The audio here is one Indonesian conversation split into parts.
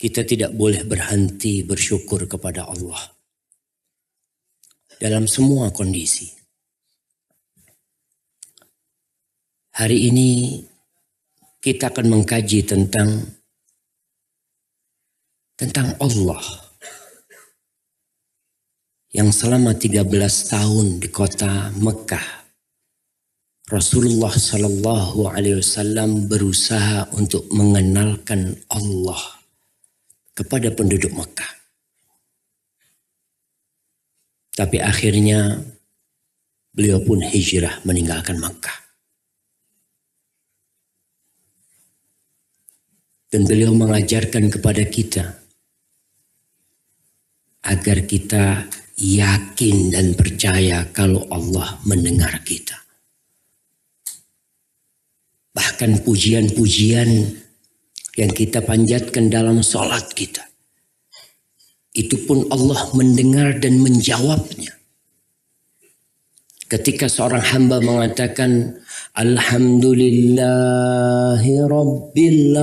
kita tidak boleh berhenti bersyukur kepada Allah dalam semua kondisi. Hari ini kita akan mengkaji tentang Allah yang selama 13 tahun di kota Mekah Rasulullah Sallallahu Alaihi Wasallam berusaha untuk mengenalkan Allah kepada penduduk Mekah. Tapi akhirnya beliau pun hijrah meninggalkan Mekah. Dan beliau mengajarkan kepada kita agar kita yakin dan percaya kalau Allah mendengar kita. Bahkan pujian-pujian yang kita panjatkan dalam sholat kita, itu pun Allah mendengar dan menjawabnya. Ketika seorang hamba mengatakan Alhamdulillahi Rabbil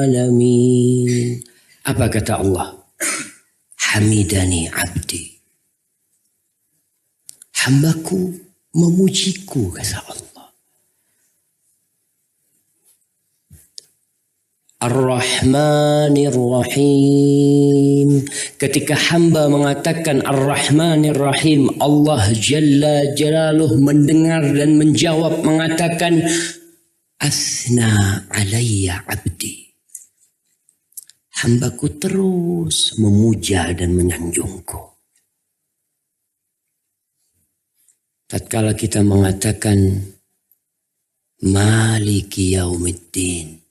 Alamin, apa kata Allah? Hamidani abdi. Hambaku memujiku, kata Allah. Ar-Rahmanir Rahim. Ketika hamba mengatakan Ar-Rahmanir Rahim, Allah Jalla Jalaluh mendengar dan menjawab mengatakan Asna alayya abdi. Hambaku terus memuja dan menyanjungku. Tatkala kita mengatakan Maliki Yaumiddin,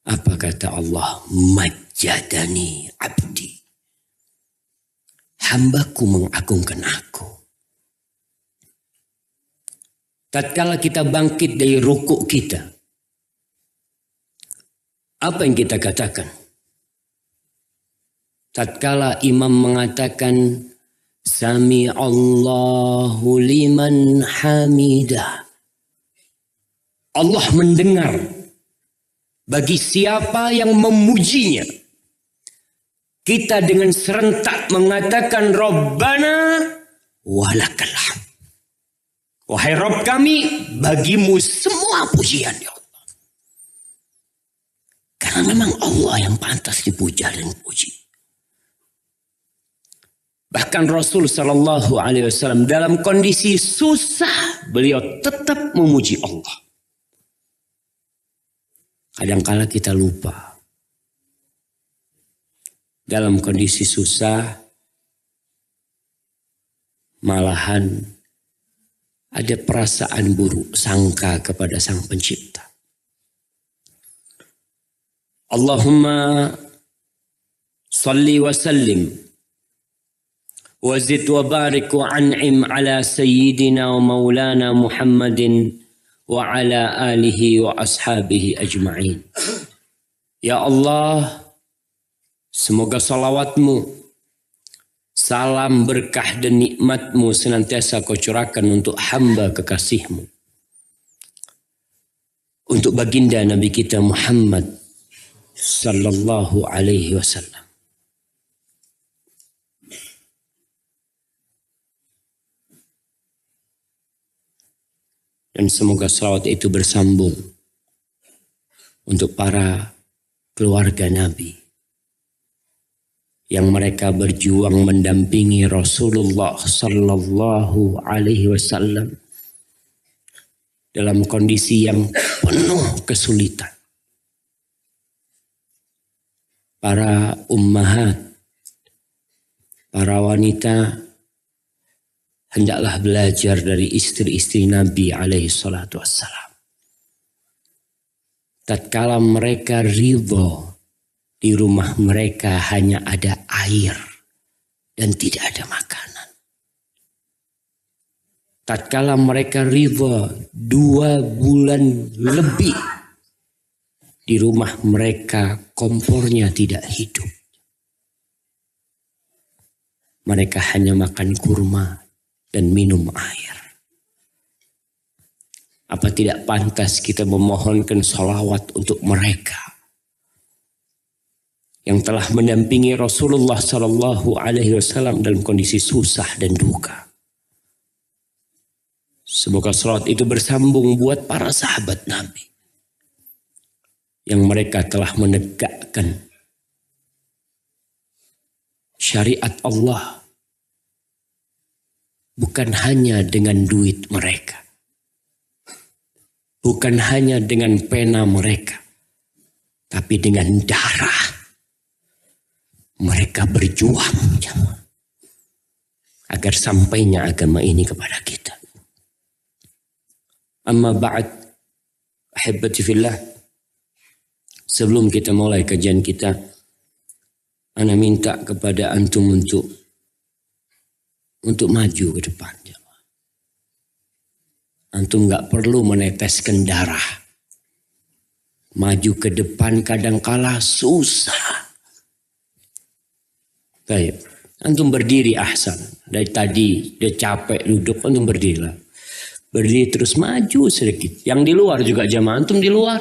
apa kata Allah? Majjadani abdi. Hambaku mengagungkan aku. Tatkala kita bangkit dari rukuk kita, apa yang kita katakan? Tatkala imam mengatakan Sami Allahu liman hamidah, Allah mendengar bagi siapa yang memujinya. Kita dengan serentak mengatakan Rabbana walakal hamd. Wahai Rabb kami, bagimu semua pujian ya Allah. Karena memang Allah yang pantas dipuja dan dipuji. Bahkan Rasul Sallallahu Alaihi Wasallam dalam kondisi susah, beliau tetap memuji Allah. Kadangkala kita lupa. Dalam kondisi susah, malahan ada perasaan buruk sangka kepada Sang Pencipta. Allahumma salli wa sallim wa zid wa barik wa an'im ala sayyidina wa maulana Muhammadin wa ala alihi wa ashabihi ajma'in. Ya Allah, semoga salawatmu, salam berkah dan nikmatmu senantiasa kau curahkan untuk hamba kekasihmu. Untuk baginda Nabi kita Muhammad sallallahu alaihi wasallam. Dan semoga salawat itu bersambung untuk para keluarga Nabi yang mereka berjuang mendampingi Rasulullah sallallahu alaihi wasallam dalam kondisi yang penuh kesulitan. Para ummahat, para wanita hendaklah belajar dari istri-istri Nabi alaihi salatu wassalam. Tatkala mereka ridho, di rumah mereka hanya ada air dan tidak ada makanan. Tatkala mereka ridho 2 bulan lebih, di rumah mereka kompornya tidak hidup. Mereka hanya makan kurma dan minum air. Apa tidak pantas kita memohonkan sholawat untuk mereka? yang telah mendampingi Rasulullah Sallallahu Alaihi Wasallam dalam kondisi susah dan duka. Semoga salat itu bersambung buat para sahabat Nabi yang mereka telah menegakkan syariat Allah bukan hanya dengan duit mereka, bukan hanya dengan pena mereka, tapi dengan darah. Mereka berjuang agar sampainya agama ini kepada kita. Amma ba'd, ahibati fillah, sebelum kita mulai kajian kita, ana minta kepada antum untuk maju ke depan. Antum nggak perlu meneteskan darah. Maju ke depan kadangkala susah. Baik, antum berdiri ahsan. Dari tadi dia capek duduk, antum berdirilah. Berdiri terus maju sedikit. Yang di luar juga jamaah, antum di luar.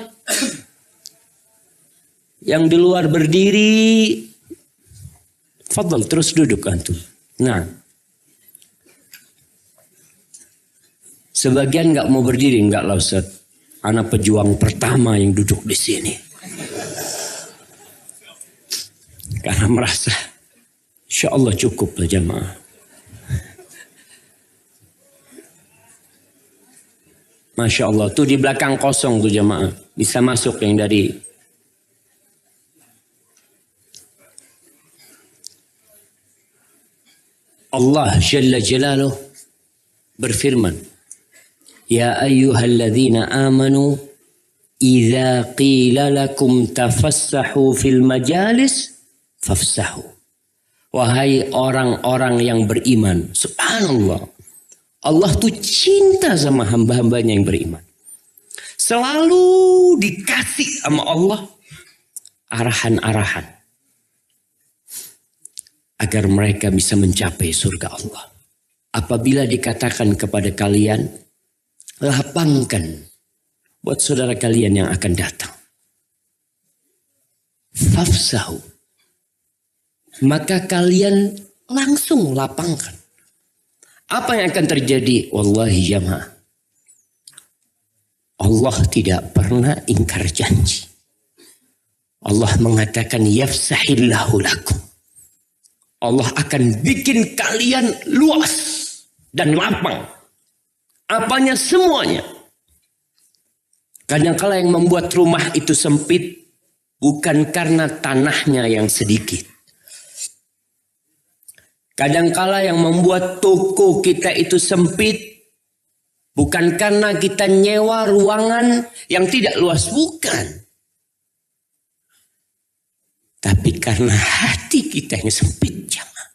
Yang di luar berdiri, fadal terus duduk antum. Nah, sebagian nggak mau berdiri, nggak lah Ustaz. Anak pejuang pertama yang duduk di sini. Karena merasa, insya Allah cukup lah jamaah. Masya Allah, tuh di belakang kosong tuh jamaah. Bisa masuk yang dari Allah Jalla Jalaluh berfirman, Ya ayyuhalladzina amanu idza qila lakum tafassahu fil majalis fafsahu. Wahai orang-orang yang beriman, subhanallah, Allah tuh cinta sama hamba-hambanya yang beriman. Selalu dikasih sama Allah arahan-arahan agar mereka bisa mencapai surga Allah. Apabila dikatakan kepada kalian, lapangkan buat saudara kalian yang akan datang. Fafsahu. Maka kalian langsung lapangkan. Apa yang akan terjadi? Wallahi jamaah, Allah tidak pernah ingkar janji. Allah mengatakan yafsahillahu lakum. Allah akan bikin kalian luas dan lapang. Apanya? Semuanya. Kadang-kala yang membuat rumah itu sempit bukan karena tanahnya yang sedikit. Kadang-kala yang membuat toko kita itu sempit bukan karena kita nyewa ruangan yang tidak luas, bukan. Tapi karena hati kita yang sempit, jamaah.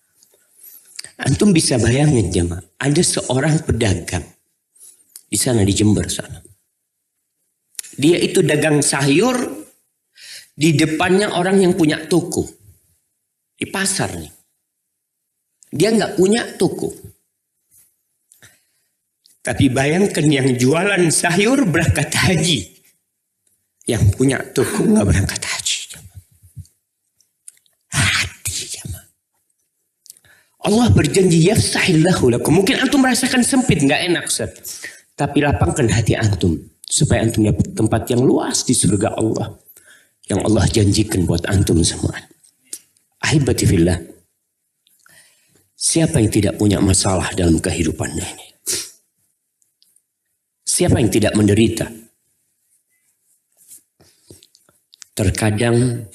Antum bisa bayangin jamaah, ada seorang pedagang di sana di Jember sana. Dia itu dagang sayur, di depannya orang yang punya toko di pasar nih. Dia nggak punya toko. Tapi bayangkan yang jualan sayur berangkat haji. Yang punya toko nggak berangkat haji. Hati jamaah. Allah berjanji yafsahillahu lakum. Mungkin antum merasakan sempit, nggak enak Ustaz. Tapi lapangkan hati antum. Supaya antum dapat tempat yang luas di surga Allah. Yang Allah janjikan buat antum semua. Ahibati fillah. Siapa yang tidak punya masalah dalam kehidupannya ini? Siapa yang tidak menderita? Terkadang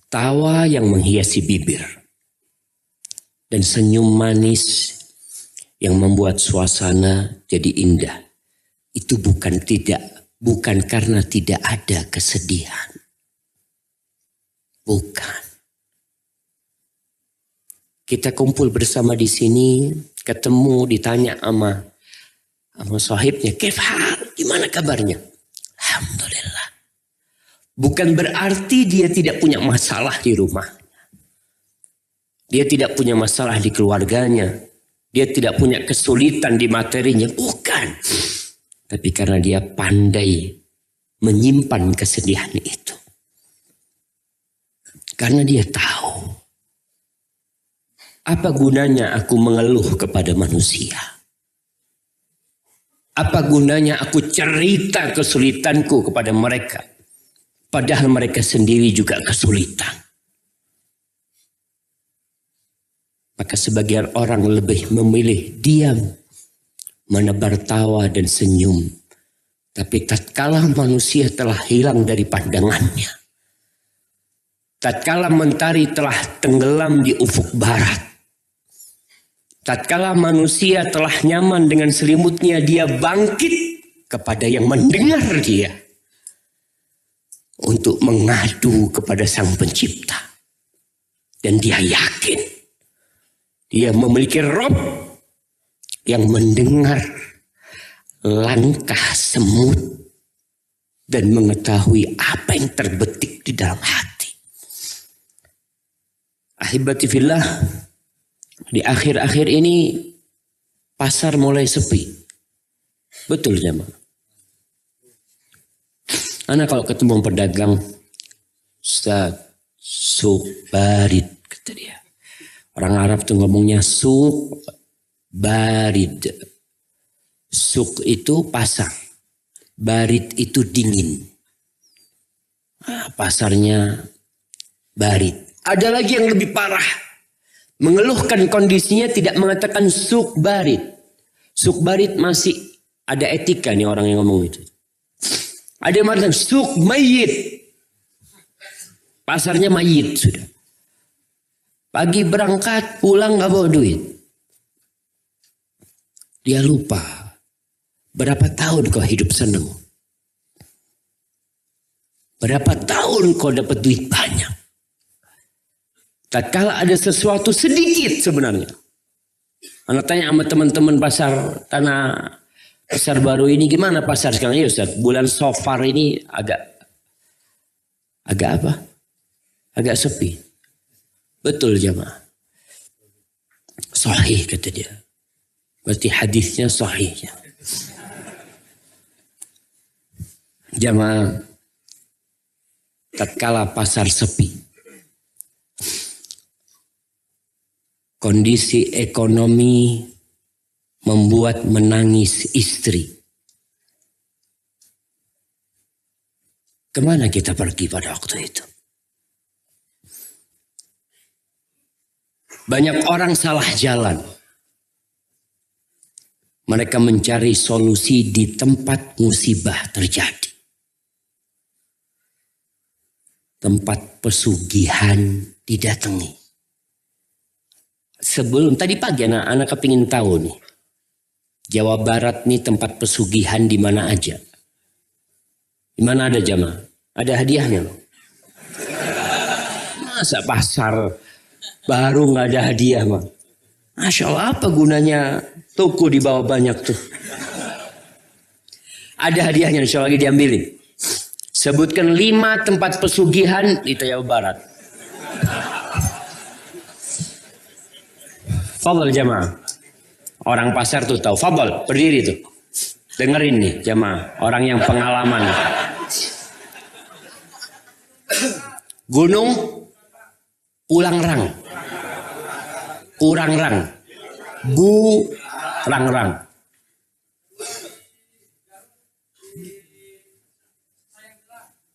tawa yang menghiasi bibir dan senyum manis yang membuat suasana jadi indah. Itu bukan karena tidak ada kesedihan. Bukan. Kita kumpul bersama di sini, ketemu, ditanya sama sahibnya, "Kefal, gimana kabarnya?" Alhamdulillah. Bukan berarti dia tidak punya masalah di rumah. Dia tidak punya masalah di keluarganya. Dia tidak punya kesulitan di materinya. Bukan. Tapi karena dia pandai menyimpan kesedihan itu. Karena dia tahu apa gunanya aku mengeluh kepada manusia. Apa gunanya aku cerita kesulitanku kepada mereka. Padahal mereka sendiri juga kesulitan. Maka sebagian orang lebih memilih diam, menebar tawa dan senyum. Tapi tatkala manusia telah hilang dari pandangannya, tatkala mentari telah tenggelam di ufuk barat, tatkala manusia telah nyaman dengan selimutnya, dia bangkit kepada yang mendengar dia untuk mengadu kepada Sang Pencipta. Dan dia yakin dia memiliki Rob yang mendengar langkah semut dan mengetahui apa yang terbetik di dalam hati. Ahibati fillah, di akhir-akhir ini pasar mulai sepi. Betul jemaah. Anak kalau ketemu pedagang, Ustaz, suq barid, kata dia. Orang Arab tuh ngomongnya suq barid. Suq itu pasar, barid itu dingin. Pasarnya barid. Ada lagi yang lebih parah. Mengeluhkan kondisinya, tidak mengatakan suq barid. Suq barid masih ada etika nih orang yang ngomong itu. Ada yang mengatakan suq mayit. Pasarnya mayit sudah. Pagi berangkat, pulang gak bawa duit. Dia lupa. Berapa tahun kau hidup senang? Berapa tahun kau dapat duit banyak? Tatkala ada sesuatu sedikit sebenarnya. Anak tanya sama teman-teman pasar tanah pasar baru ini, gimana pasar sekarang? Ya Ustaz, bulan Safar ini agak apa? Agak sepi. Betul jemaah. Sahih kata dia. Berarti hadisnya sahih. Jemaah, tatkala pasar sepi, kondisi ekonomi membuat menangis istri. Kemana kita pergi pada waktu itu? Banyak orang salah jalan. Mereka mencari solusi di tempat musibah terjadi. Tempat pesugihan didatangi. Sebelum tadi pagi anak kepingin tahu nih. Jawa Barat nih tempat pesugihan di mana aja. Di mana ada jamaah? Ada hadiahnya loh. Masa pasar baru nggak ada hadiah bang? Masya Allah, apa gunanya toko dibawa banyak tuh? Ada hadiahnya, insya Allah lagi diambilin. Sebutkan 5 tempat pesugihan di Jawa Barat. Fadal jamaah. Orang pasar tuh tahu. Fadal, berdiri tuh. Dengerin nih jamaah. Orang yang pengalaman. Gunung Ulangrang. Urangrang. Burangrang.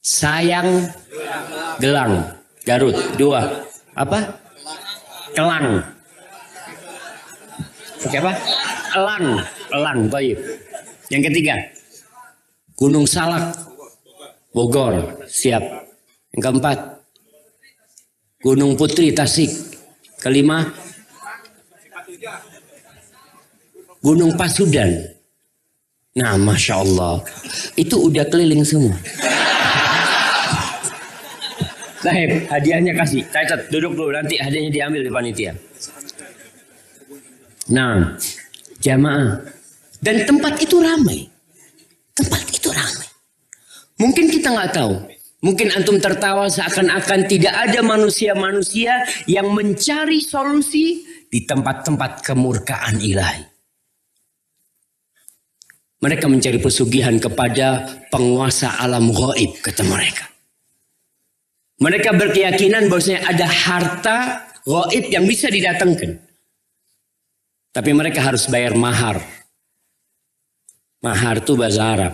Sayang Gelang. Garut. 2. Apa? Kelang. Oke apa? Elang. Baik. Yang ketiga. Gunung Salak. Bogor. Siap. Yang keempat. Gunung Putri Tasik. Kelima. Gunung Pasudan. Nah, Masya Allah. Itu udah keliling semua. Sahib, hadiahnya kasih. Cacat, duduk dulu. Nanti hadiahnya diambil di panitia. Nah, jamaah. Dan tempat itu ramai. Mungkin kita nggak tahu. Mungkin antum tertawa seakan-akan tidak ada manusia-manusia yang mencari solusi di tempat-tempat kemurkaan ilahi. Mereka mencari pesugihan kepada penguasa alam gaib, kata mereka. Mereka berkeyakinan bahwasanya ada harta gaib yang bisa didatangkan. Tapi mereka harus bayar mahar. Mahar itu bahasa Arab.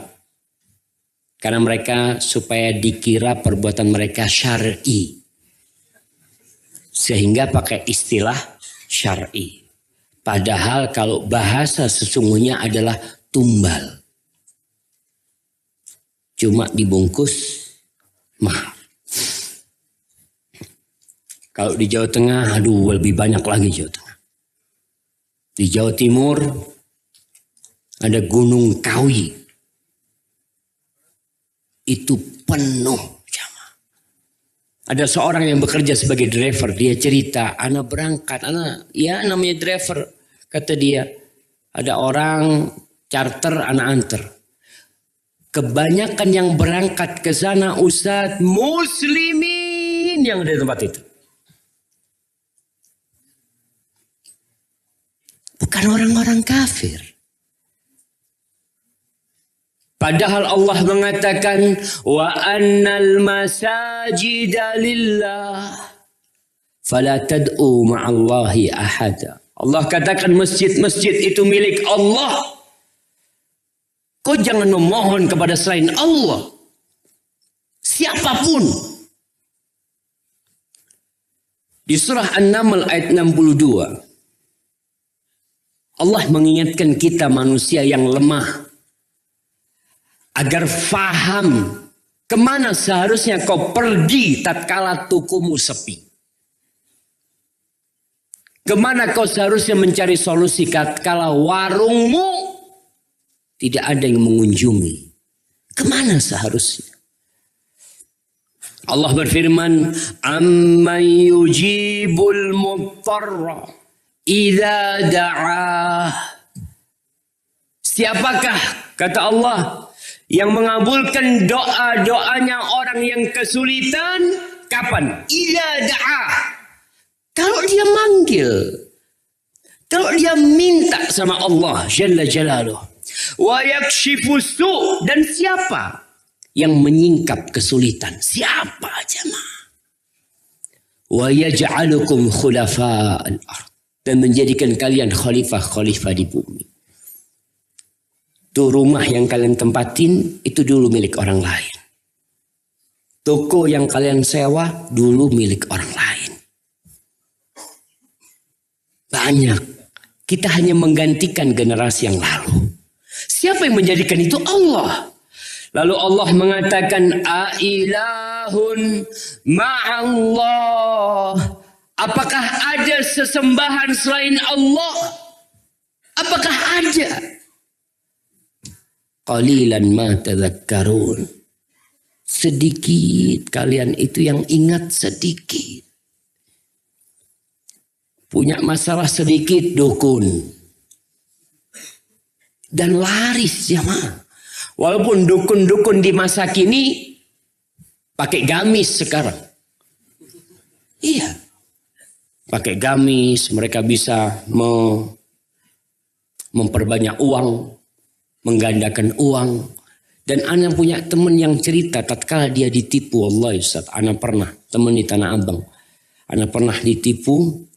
Karena mereka supaya dikira perbuatan mereka syar'i. Sehingga pakai istilah syar'i. Padahal kalau bahasa sesungguhnya adalah tumbal. Cuma dibungkus mahar. Kalau di Jawa Tengah, aduh lebih banyak lagi Jawa Tengah. Di Jawa Timur ada Gunung Kawi. Itu penuh jamaah. Ada seorang yang bekerja sebagai driver. Dia cerita, anak berangkat. Ya namanya driver. Kata dia, ada orang charter, anak antar. Kebanyakan yang berangkat ke sana Ustadz muslimin yang ada di tempat itu. Bukan orang-orang kafir. Padahal Allah mengatakan wa annal masajida lillah fala tad'u ma'allahi ahada. Allah katakan masjid-masjid itu milik Allah. Kau jangan memohon kepada selain Allah. Siapapun. Di surah An-Naml ayat 62. Allah mengingatkan kita manusia yang lemah. Agar faham kemana seharusnya kau pergi tatkala tukumu sepi. Kemana kau seharusnya mencari solusi tatkala warungmu tidak ada yang mengunjungi. Kemana seharusnya? Allah berfirman, "Amman yujibul muttarra idza da'ah." Siapakah, kata Allah, yang mengabulkan doa-doanya orang yang kesulitan? Kapan? Idza da'ah. Kalau dia manggil. Kalau dia minta sama Allah Jalla Jalaluh. Wa yakshifu su'. Dan siapa yang menyingkap kesulitan? Siapa jemaah? Wa yaj'alukum khulafa'al ard. Dan menjadikan kalian khalifah-khalifah di bumi. Tuh rumah yang kalian tempatin itu dulu milik orang lain. Toko yang kalian sewa dulu milik orang lain. Banyak. Kita hanya menggantikan generasi yang lalu. Siapa yang menjadikan itu? Allah. Lalu Allah mengatakan, Ailahun ma'allah. Apakah ada sesembahan selain Allah? Apakah ada? Qalilan ma tadhakkarun. Sedikit kalian itu yang ingat, sedikit. Punya masalah sedikit dukun. Dan laris jemaah. Walaupun dukun-dukun di masa kini pakai gamis sekarang. Iya. Pakai gamis, mereka bisa memperbanyak uang, menggandakan uang. Dan ana punya teman yang cerita tatkala dia ditipu, wallahi Ustaz, ana pernah teman di Tanah Abang. Ana pernah ditipu.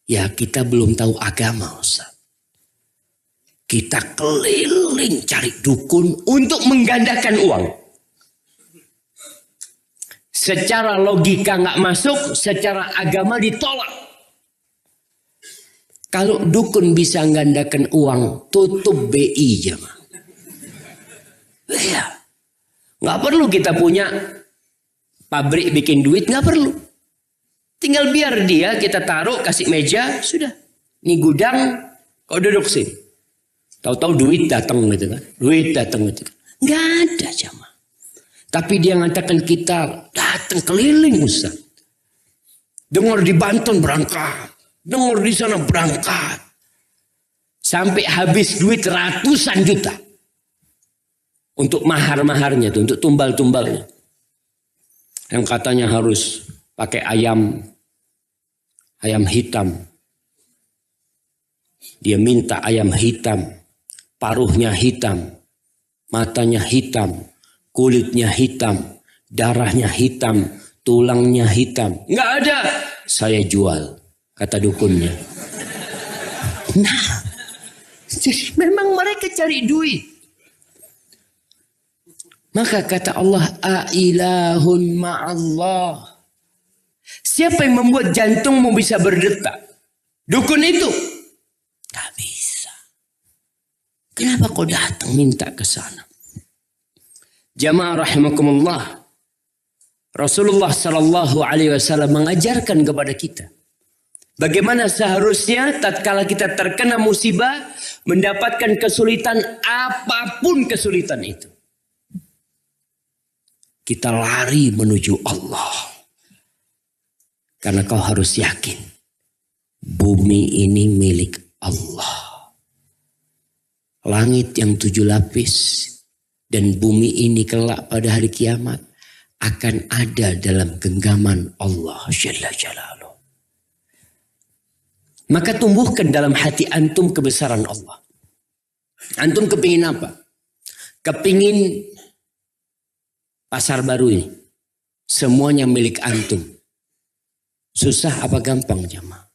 Ya kita belum tahu agama Ustaz. Kita keliling cari dukun untuk menggandakan uang. Secara logika nggak masuk, secara agama ditolak. Kalau dukun bisa menggandakan uang, tutup BI jemaah. Ya, nggak perlu kita punya pabrik bikin duit, nggak perlu. Tinggal biar dia kita taruh, kasih meja, sudah. Ini gudang, kau duduk sini. Tahu-tahu duit datang gitu kan. Duit datang gitu kan. Nggak ada jamaah. Tapi dia mengatakan kita datang keliling Ustaz. Dengar di Banten berangkat. Dengar di sana berangkat. Sampai habis duit ratusan juta. Untuk mahar-maharnya tuh, untuk tumbal-tumbalnya. Yang katanya harus pakai ayam hitam. Dia minta ayam hitam, paruhnya hitam, matanya hitam, kulitnya hitam, darahnya hitam, tulangnya hitam. Nggak ada. Saya jual, kata dukunnya. Nah, jadi memang mereka cari duit. Maka kata Allah, ailahun ma'allah. Siapa yang membuat jantungmu bisa berdetak? Dukun itu? Gak bisa. Kenapa kau datang minta ke sana? Jamaah rahimakumullah. Rasulullah sallallahu alaihi wasallam mengajarkan kepada kita bagaimana seharusnya tatkala kita terkena musibah mendapatkan kesulitan, apapun kesulitan itu, kita lari menuju Allah. Karena kau harus yakin bumi ini milik Allah. Langit yang 7 lapis dan bumi ini kelak pada hari kiamat akan ada dalam genggaman Allah Jalla Jalaluh. Maka tumbuhkan dalam hati antum kebesaran Allah. Antum kepingin apa? Kepingin pasar baru ini semuanya milik antum. Susah apa gampang jamaah?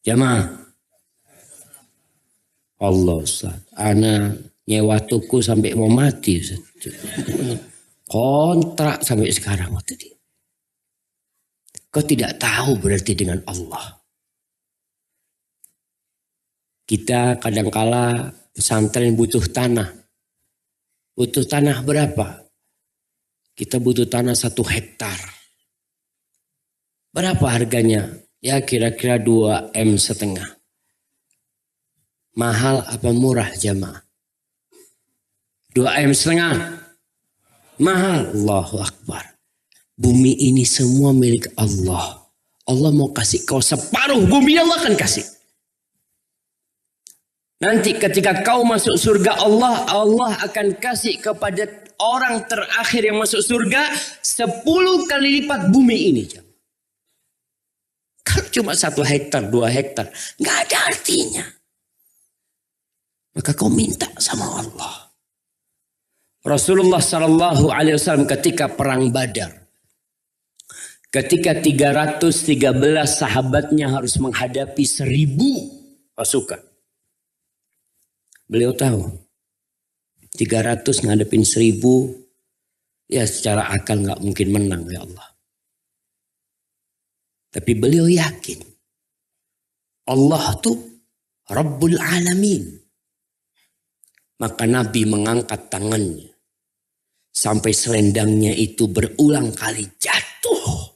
Jamaah. Allah Ustaz, ana nyewa tuku sampai mau mati Ustaz. Kontrak sampai sekarang waktu itu. Kau tidak tahu berarti dengan Allah. Kita kadangkala pesantren butuh tanah. Butuh tanah berapa? Kita butuh tanah 1 hektar. Berapa harganya? Ya kira-kira 2,5 M. Mahal apa murah jamaah? 2,5 M. Mahal. Allahu Akbar. Bumi ini semua milik Allah. Allah mau kasih kau separuh bumi, Allah akan kasih. Nanti ketika kau masuk surga Allah, Allah akan kasih kepada orang terakhir yang masuk surga 10 kali lipat bumi ini. Kalau cuma 1 hektar, 2 hektar, nggak ada artinya. Maka kau minta sama Allah. Rasulullah Sallallahu Alaihi Wasallam ketika perang Badar, ketika 313 sahabatnya harus menghadapi 1.000 pasukan. Beliau tahu 300 ngadepin 1.000, ya secara akal nggak mungkin menang ya Allah. Tapi beliau yakin Allah tuh Rabbul Alamin. Maka Nabi mengangkat tangannya sampai selendangnya itu berulang kali jatuh.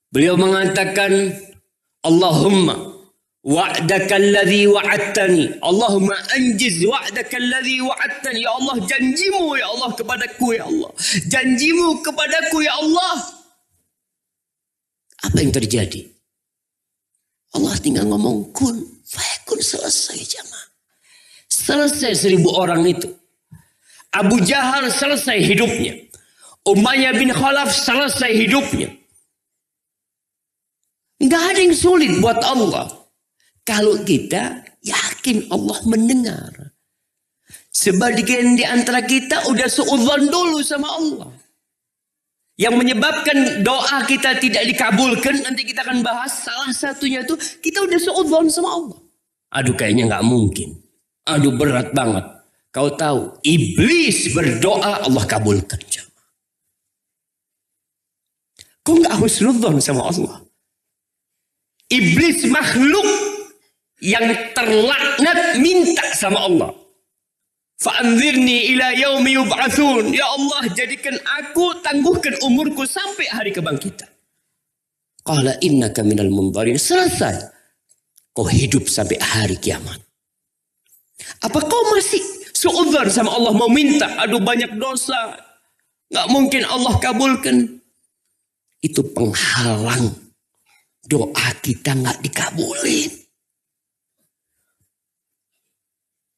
Beliau mengatakan, Allahumma wa'daka alladhi wa'adtani. Allahumma anjiz wa'daka alladhi wa'adtani. Ya Allah, janjimu ya Allah kepadaku ya Allah. Janjimu kepadaku ya Allah. Apa yang terjadi? Allah tinggal ngomong kun fayakun, selesai jamaah. Selesai 1.000 orang itu. Abu Jahal selesai hidupnya. Umayyah bin Khalaf selesai hidupnya. Nggak ada yang sulit buat Allah. Kalau kita yakin Allah mendengar. Sebagian di antara kita udah suudzon dulu sama Allah. Yang menyebabkan doa kita tidak dikabulkan, nanti kita akan bahas. Salah satunya itu kita udah suudzon sama Allah. Aduh kayaknya nggak mungkin. Aduh berat banget. Kau tahu iblis berdoa Allah kabulkan. Kau nggak husnudzon sama Allah. Iblis makhluk yang terlaknat minta sama Allah. Fa'anzirni ila yaumi yub'atsun. Ya Allah, jadikan aku, tangguhkan umurku sampai hari kebangkitan. Qala innaka minal mundharin. Selesai. Kau hidup sampai hari kiamat. Apa kau masih suudzon sama Allah, mau minta? Aduh banyak dosa. Nggak mungkin Allah kabulkan. Itu penghalang. Doa kita nggak dikabulin.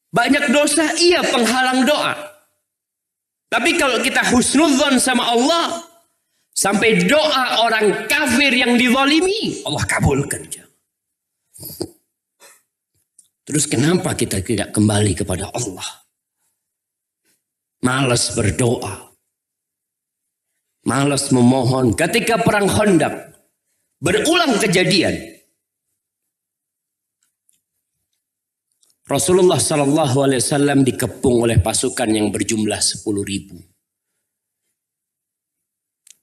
Banyak dosa, iya penghalang doa. Tapi kalau kita husnudzon sama Allah, sampai doa orang kafir yang dizalimi, Allah kabulkan. Terus kenapa kita tidak kembali kepada Allah? malas berdoa, malas memohon. Ketika perang Khandaq berulang kejadian, Rasulullah SAW dikepung oleh pasukan yang berjumlah 10.000.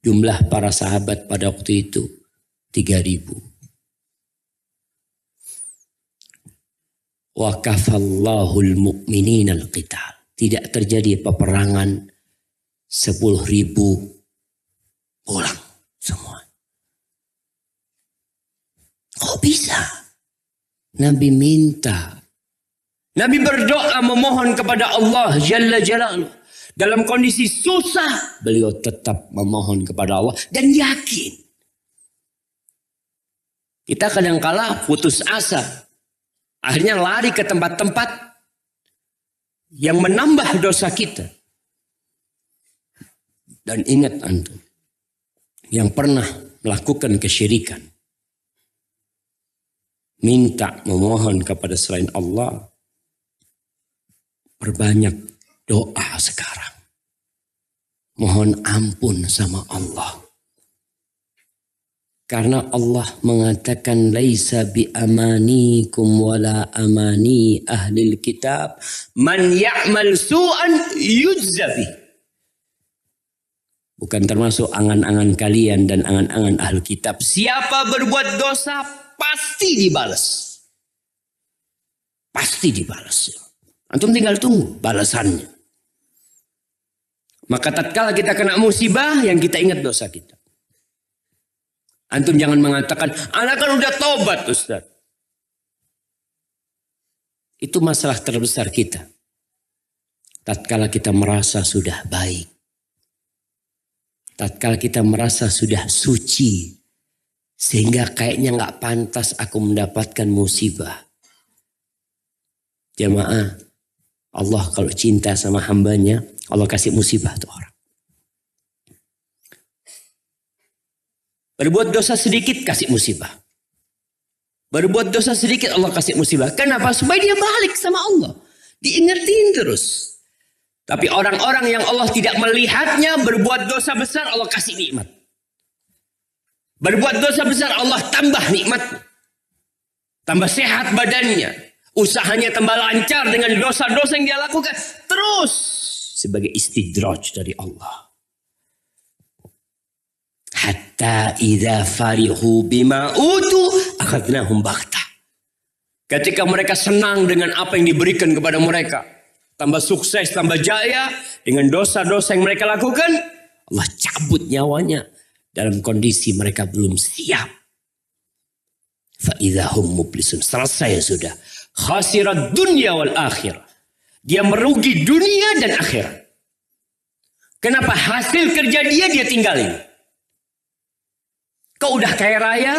Jumlah para sahabat pada waktu itu 3.000. Wa kafallahu al-mu'minina al-qital. Tidak terjadi peperangan, 10.000 pulang semua. Kok bisa? Nabi minta. Nabi berdoa memohon kepada Allah Jalla Jalaluh. Dalam kondisi susah, beliau tetap memohon kepada Allah dan yakin. Kita kadang-kala putus asa. Akhirnya lari ke tempat-tempat yang menambah dosa kita. Dan ingat antum, yang pernah melakukan kesyirikan, minta memohon kepada selain Allah, perbanyak doa sekarang. Mohon ampun sama Allah. Karena Allah mengatakan laisa bi amanikum wala amani ahlil kitab man ya'mal su'an yujza bih. Bukan termasuk angan-angan kalian dan angan-angan ahli kitab. Siapa berbuat dosa pasti dibalas. Pasti dibalas. Antum tinggal tunggu balasannya. Maka tatkala kita kena musibah, yang kita ingat dosa kita. Antum jangan mengatakan, anak kan udah tobat Ustaz. Itu masalah terbesar kita. Tatkala kita merasa sudah baik. Tatkala kita merasa sudah suci. Sehingga kayaknya gak pantas aku mendapatkan musibah. Jamaah, Allah kalau cinta sama hambanya, Allah kasih musibah tuh orang. Berbuat dosa sedikit kasih musibah. Berbuat dosa sedikit Allah kasih musibah. Kenapa? Supaya dia balik sama Allah. Diingetin terus. Tapi orang-orang yang Allah tidak melihatnya berbuat dosa besar, Allah kasih nikmat. Berbuat dosa besar, Allah tambah nikmat. Tambah sehat badannya. Usahanya tambah lancar dengan dosa-dosa yang dia lakukan. Terus. Sebagai istidraj dari Allah. Hatta idza farihu bima utu akhadnahum baghtah. Ketika mereka senang dengan apa yang diberikan kepada mereka, tambah sukses, tambah jaya dengan dosa-dosa yang mereka lakukan, Allah cabut nyawanya dalam kondisi mereka belum siap. Fa idza hum mublisun. Selesai sudah. Khasirat dunya wal akhirah. Dia merugi dunia dan akhirat. Kenapa? Hasil kerja dia tinggalin. Kau udah kaya raya,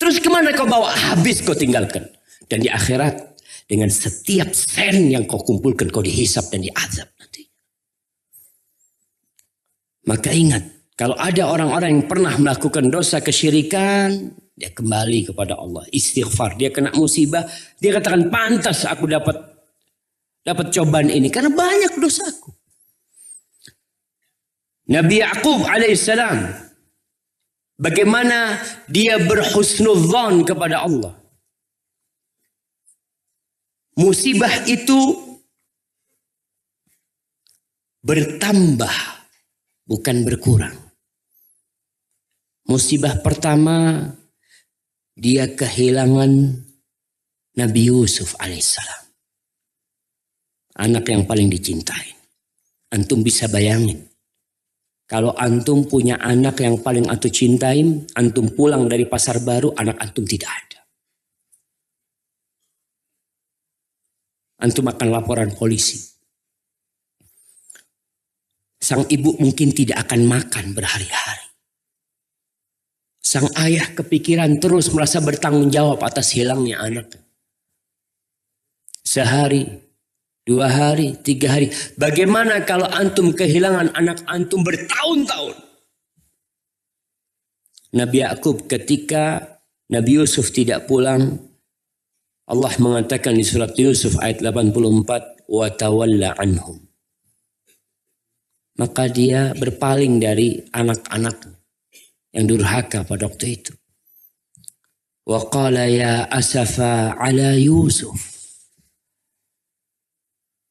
terus kemana kau bawa? Habis kau tinggalkan. Dan di akhirat, dengan setiap sen yang kau kumpulkan, kau dihisap dan diazab nanti. Maka ingat, kalau ada orang-orang yang pernah melakukan dosa kesyirikan, dia kembali kepada Allah. Istighfar, dia kena musibah, dia katakan pantas aku dapat cobaan ini karena banyak dosaku. Nabi Ya'qub alaihissalam, bagaimana dia berhusnudzon kepada Allah. Musibah itu bertambah, bukan berkurang. Musibah pertama, dia kehilangan Nabi Yusuf alaihissalam. Anak yang paling dicintai. Antum bisa bayangin. Kalau antum punya anak yang paling antum cintai, antum pulang dari pasar baru, anak antum tidak ada. Antum akan laporan polisi. Sang ibu mungkin tidak akan makan berhari-hari. Sang ayah kepikiran terus merasa bertanggung jawab atas hilangnya anak. Sehari, 2 hari, 3 hari. Bagaimana kalau antum kehilangan anak antum bertahun-tahun? Nabi Ya'qub ketika Nabi Yusuf tidak pulang, Allah mengatakan di surat Yusuf ayat 84, wa tawalla anhum. Maka dia berpaling dari anak-anaknya yang durhaka pada waktu itu. Wa qala ya asafa ala Yusuf.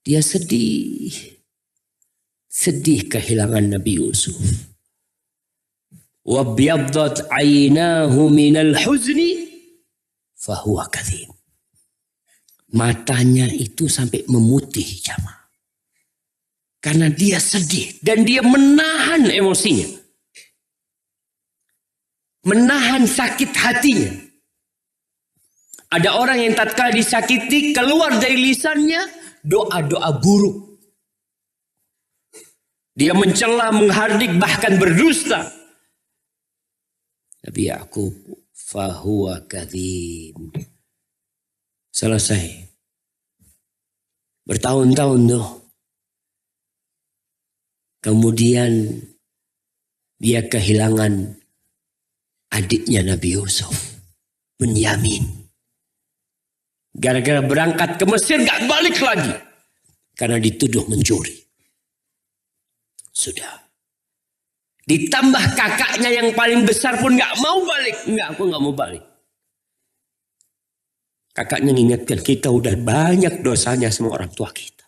Dia sedih. Sedih kehilangan Nabi Yusuf. Wa biyaddat aynahu minal huzni fahuwa kadhib. Matanya itu sampai memutih jamaah. Karena dia sedih dan dia menahan emosinya. Menahan sakit hatinya. Ada orang yang tatkala disakiti keluar dari lisannya doa-doa buruk. Dia mencela, menghardik, bahkan berdusta. Nabi Yakub fahuwa kadzib. Selesai. Bertahun-tahun tuh. Kemudian dia kehilangan adiknya Nabi Yusuf, Bunyamin. Gara-gara berangkat ke Mesir gak balik lagi. Karena dituduh mencuri. Sudah. Ditambah kakaknya yang paling besar pun gak mau balik. Enggak, aku gak mau balik. Kakaknya mengingatkan, kita udah banyak dosanya sama orang tua kita.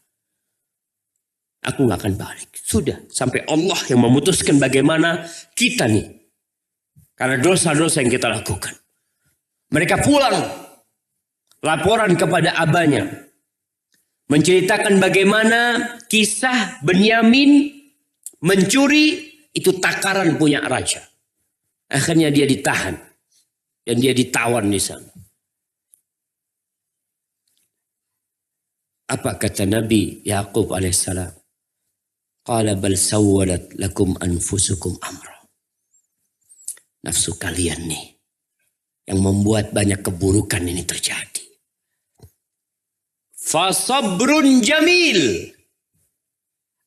Aku gak akan balik. Sudah, sampai Allah yang memutuskan bagaimana kita nih. Karena dosa-dosa yang kita lakukan. Mereka pulang. Laporan kepada abahnya. Menceritakan bagaimana kisah Bunyamin mencuri itu takaran punya raja. Akhirnya dia ditahan. Dan dia ditawan di sana. Apa kata Nabi Yakub alaihissalam? Qala bal sawwalat lakum anfusukum amra. Nafsu kalian nih yang membuat banyak keburukan ini terjadi. Fasabrun jamil.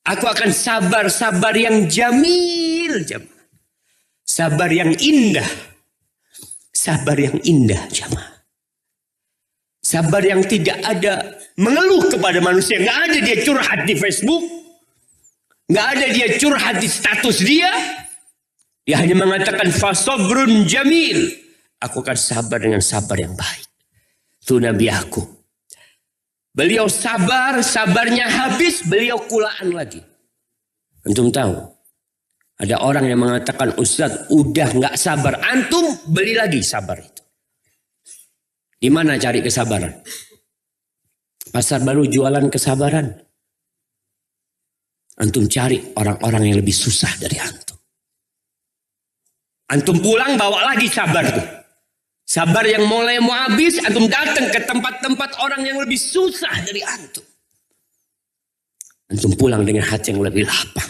Aku akan sabar yang jamil. Sabar yang indah. Sabar yang indah jamaah. Sabar yang tidak ada mengeluh kepada manusia. Nggak ada dia curhat di Facebook. Nggak ada dia curhat di status dia. Dia hanya mengatakan fasabrun jamil. Aku akan sabar dengan sabar yang baik. Itu Nabi aku. Beliau sabar, sabarnya habis, beliau kulaan lagi. Antum tahu? Ada orang yang mengatakan, Ustaz, udah nggak sabar. Antum beli lagi sabar itu. Di mana cari kesabaran? Pasar baru jualan kesabaran. Antum cari orang-orang yang lebih susah dari antum. Antum pulang bawa lagi sabar tuh. Sabar yang mulai mau habis, antum datang ke tempat-tempat orang yang lebih susah dari antum. Antum pulang dengan hati yang lebih lapang.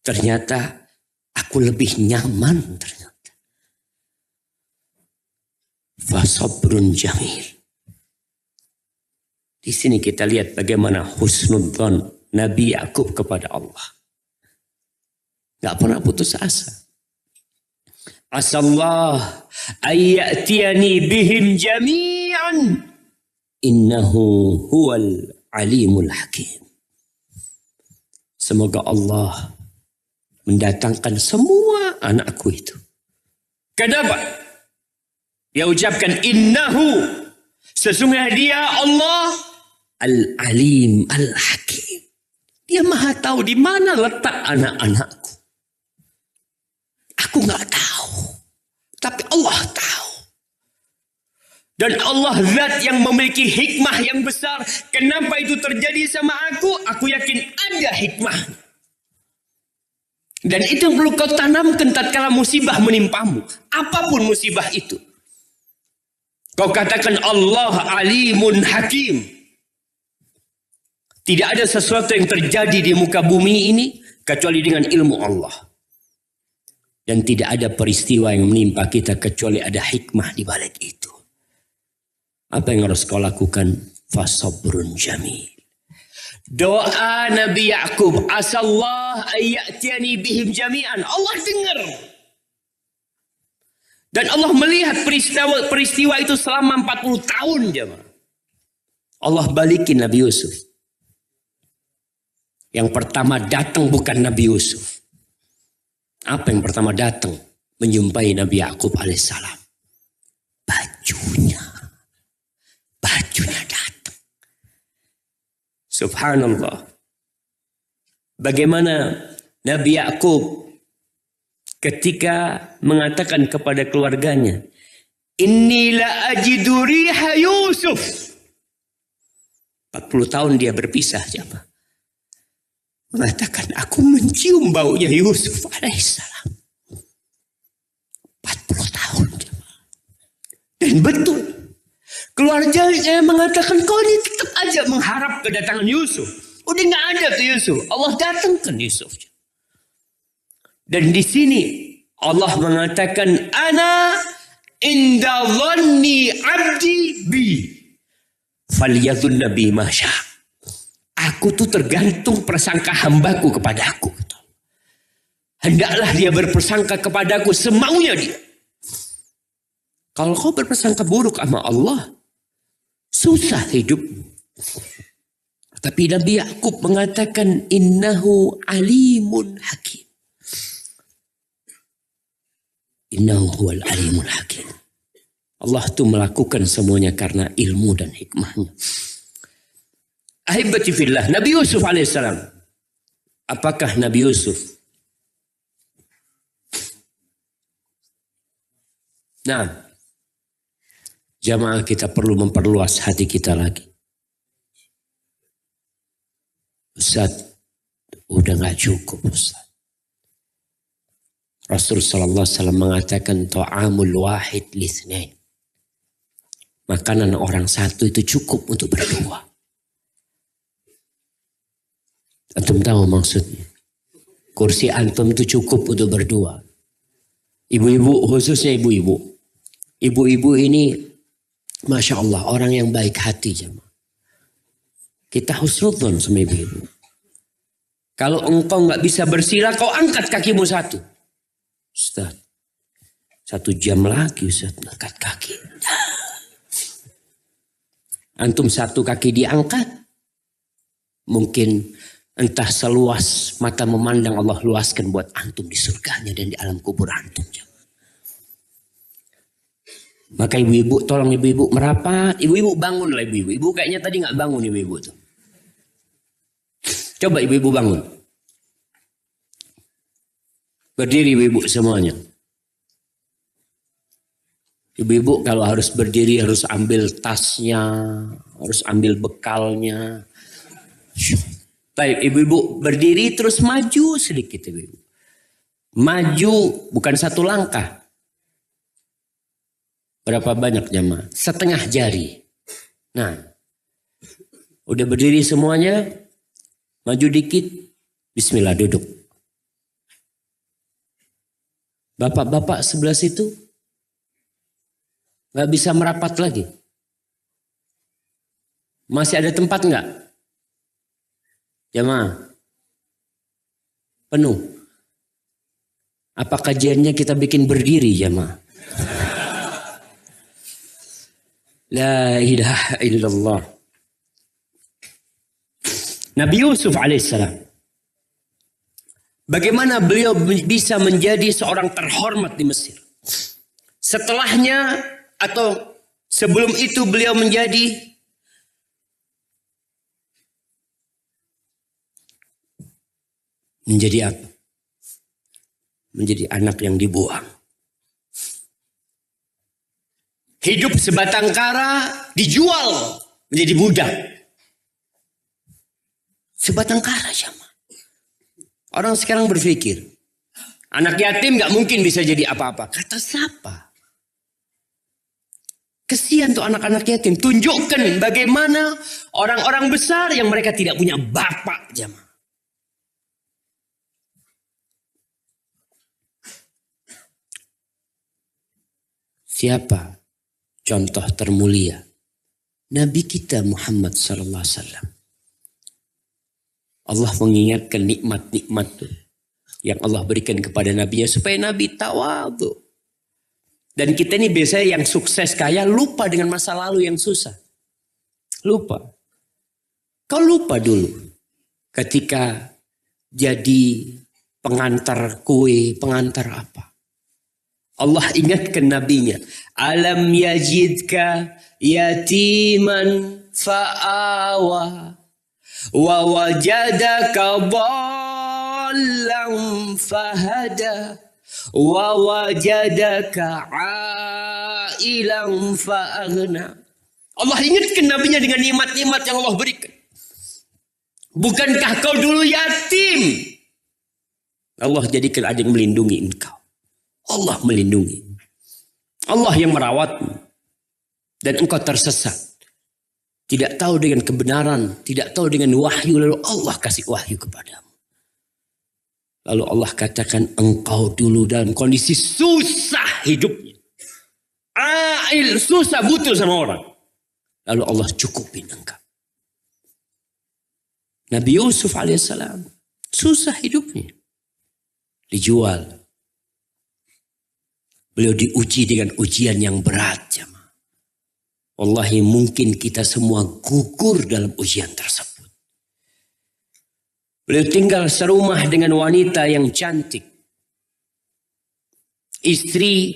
Ternyata aku lebih nyaman ternyata. Fasabrun jamil. Di sini kita lihat bagaimana husnudzon Nabi Yakub kepada Allah. Gak pernah putus asa. Asallah ayyatiyani bihim jami'an. Innahu huwal alimul hakim. Semoga Allah mendatangkan semua anakku itu. Kenapa? Dia ucapkan innahu. Sesungguhnya dia Allah al-alim al-hakim. Dia maha tahu di mana letak anak-anakku. Aku nggak tahu. Tapi Allah tahu. Dan Allah zat yang memiliki hikmah yang besar. Kenapa itu terjadi sama aku? Aku yakin ada hikmah. Dan itu yang perlu kau tanamkan tatkala musibah menimpamu. Apapun musibah itu. Kau katakan Allah alimun hakim. Tidak ada sesuatu yang terjadi di muka bumi ini kecuali dengan ilmu Allah. Dan tidak ada peristiwa yang menimpa kita kecuali ada hikmah di balik itu. Apa yang harus kau lakukan? Fasabrun jamil. Doa Nabi Yakub, asallah ayyatiyani bihim jami'an. Allah dengar. Dan Allah melihat peristiwa itu selama 40 tahun jemaah. Allah balikin Nabi Yusuf. Yang pertama datang bukan Nabi Yusuf. Apa yang pertama datang? Menjumpai Nabi Yakub alaihissalam. Bajunya datang. Subhanallah. Bagaimana Nabi Yakub ketika mengatakan kepada keluarganya, Inni la ajidu riha Yusuf. 40 tahun dia berpisah, jemaah. Mengatakan, aku mencium baunya Yusuf alaihissalam. 40 tahun, jemaah. Dan betul. Keluarganya mengatakan, kau ini tetap aja mengharap kedatangan Yusuf. Udah nggak ada tuh Yusuf. Allah datangkan Yusuf. Dan di sini Allah mengatakan, Ana inda dhanni abdi bi falyadhunna bi ma syaa. Aku tuh tergantung persangka hambaku kepada aku. Hendaklah dia berpersangka kepadaku semaunya dia. Kalau kau berpersangka buruk sama Allah, susah hidup. Tapi Nabi Yakub mengatakan, innahu alimun hakim. Innahu huwal alimul hakim. Allah tuh melakukan semuanya karena ilmu dan hikmahnya. Ahibati fillah, Nabi Yusuf alaihissalam. Apakah Nabi Yusuf? Nah, jamaah kita perlu memperluas hati kita lagi. Ustaz, udah gak cukup Ustaz. Rasul sallallahu alaihi wasallam mengatakan ta'amul wahid litsnain. Makanan orang satu itu cukup untuk berdua. Antum tahu maksudnya? Kursi antum itu cukup untuk berdua. Ibu-ibu, khususnya ibu-ibu. Ibu-ibu ini, Masya Allah, orang yang baik hati. Jemaah. Kita husnudzon sama ibu-ibu. Kalau engkau nggak bisa bersila, kau angkat kakimu satu. Ustaz, 1 jam lagi Ustaz angkat kaki. Antum 1 kaki diangkat. Mungkin entah seluas mata memandang Allah luaskan buat antum di surganya dan di alam kubur antum. Maka ibu-ibu, tolong ibu-ibu merapat. Ibu-ibu bangunlah ibu-ibu. Ibu kayaknya tadi nggak bangun ibu-ibu tuh. Coba ibu-ibu bangun. Berdiri ibu-ibu semuanya. Ibu-ibu kalau harus berdiri harus ambil tasnya, harus ambil bekalnya. Baik, ibu-ibu berdiri terus maju sedikit ibu-ibu. Maju bukan 1 langkah. Berapa banyak jamaah? 1/2 jari. Nah, udah berdiri semuanya, maju dikit, bismillah duduk. Bapak-bapak sebelah situ nggak bisa merapat lagi. Masih ada tempat nggak? Jamaah, penuh. Apa kajiannya kita bikin berdiri jamaah? La ilaha illallah. Nabi Yusuf alaihissalam. Bagaimana beliau bisa menjadi seorang terhormat di Mesir? Setelahnya atau sebelum itu beliau menjadi apa? Menjadi anak yang dibuang. Hidup sebatang kara dijual menjadi budak. Sebatang kara sama. Orang sekarang berpikir, anak yatim gak mungkin bisa jadi apa-apa. Kata siapa? Kesian tuh anak-anak yatim. Tunjukkan bagaimana orang-orang besar yang mereka tidak punya bapak jamaah. Siapa contoh termulia? Nabi kita Muhammad sallallahu alaihi wasallam. Allah mengingatkan nikmat-nikmat yang Allah berikan kepada Nabi supaya Nabi tawadhu. Dan kita ini biasanya yang sukses kaya lupa dengan masa lalu yang susah. Lupa. Kau lupa dulu. ketika jadi pengantar kue, pengantar apa. Allah ingatkan nabinya, alam yajidka yatiman fa'awa wa wajadaka dhallan fahada wa wajadaka ailan fa'aghna. Allah ingatkan nabinya dengan nikmat-nikmat yang Allah berikan. Bukankah kau dulu yatim? Allah jadikan ada yang melindungi engkau. Allah melindungi. Allah yang merawatmu. Dan engkau tersesat. Tidak tahu dengan kebenaran. Tidak tahu dengan wahyu. Lalu Allah kasih wahyu kepadamu. Lalu Allah katakan engkau dulu dalam kondisi susah hidupnya. Susah butuh sama orang. Lalu Allah cukupin engkau. Nabi Yusuf alaihissalam susah hidupnya. Dijual. Beliau diuji dengan ujian yang berat. Jamaah. Wallahi mungkin kita semua gugur dalam ujian tersebut. Beliau tinggal serumah dengan wanita yang cantik. Istri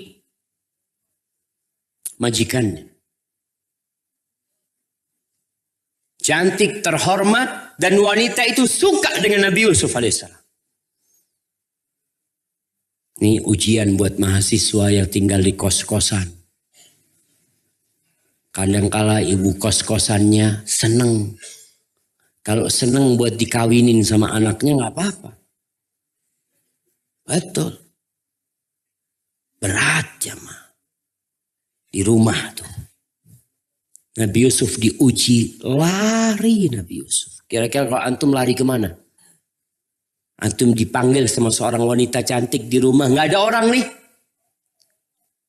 majikannya. Cantik, terhormat, dan wanita itu suka dengan Nabi Yusuf alaihissalam. Ini ujian buat mahasiswa yang tinggal di kos-kosan. Kadangkala ibu kos-kosannya seneng. Kalau seneng buat dikawinin sama anaknya nggak apa-apa. Betul. Berat jamaah. Di rumah tuh. Nabi Yusuf diuji, lari Nabi Yusuf. Kira-kira kalau antum lari kemana? Antum dipanggil sama seorang wanita cantik di rumah, nggak ada orang nih.